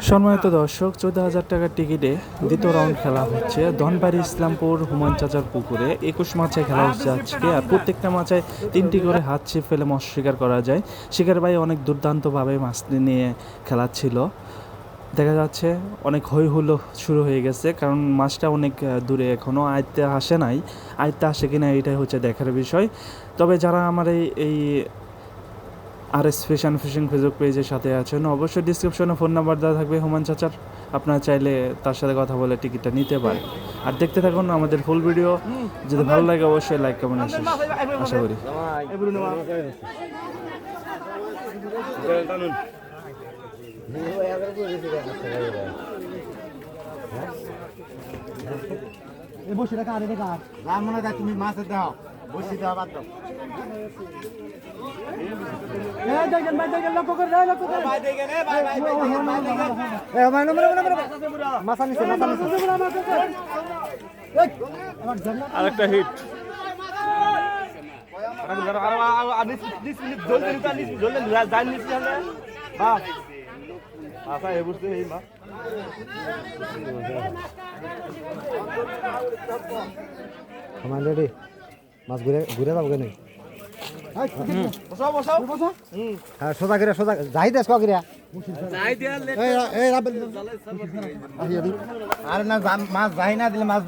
সম্মানিত দর্শক, 14,000 টাকার টিকিটে দ্বিতীয় রাউন্ড খেলা হচ্ছে ধনবাড়ি ইসলামপুর হুমায়ুন চাচার পুকুরে। 21 মাছে খেলা হচ্ছে আজকে, আর প্রত্যেকটা মাছে 3টি করে হাত ছিপ ফেলে মাছ শিকার করা যায়। শিকার ভাই অনেক দুর্দান্তভাবে মাছ নিয়ে খেলাচ্ছিল। দেখা যাচ্ছে অনেক হই হুল্লো শুরু হয়ে গেছে, কারণ মাছটা অনেক দূরে, এখনও আয়ত্তে আসে নাই। আয়ত্তে আসে কিনা এটাই হচ্ছে দেখার বিষয়। তবে যারা আমার এই RS fish and fishing Facebook পেজের সাথে আছেন, অবশ্যই ডিসক্রিপশনে ফোন নাম্বার দেওয়া থাকবে হুমায়ুন চাচার, আপনারা চাইলে তার সাথে কথা বলে টিকিটটা নিতে পারেন। আর দেখতে থাকুন আমাদের ফুল ভিডিও। যদি ভালো লাগে অবশ্যই লাইক কমেন্ট আশা করি। বসে রাখা আরে দেখা আর মনে হয় তুমি মাছ দাও, বসে দাও বাদ দাও। দেখেন ভাই, দেখেন, লক্ষ্য করে লক্ষ্য করে ভাই, দেখেন ভাই ভাই ভাই ভাই নম্বর মাছ আনিছে, মাছ আনিছে আরেকটা হিট। রেডি মাছ ঘুরে ঘুরে যাবো কেন? হ্যাঁ, সোজা করে সোজা যাই দেশ করে আরে না, মাছ যাই না দিলে মাছ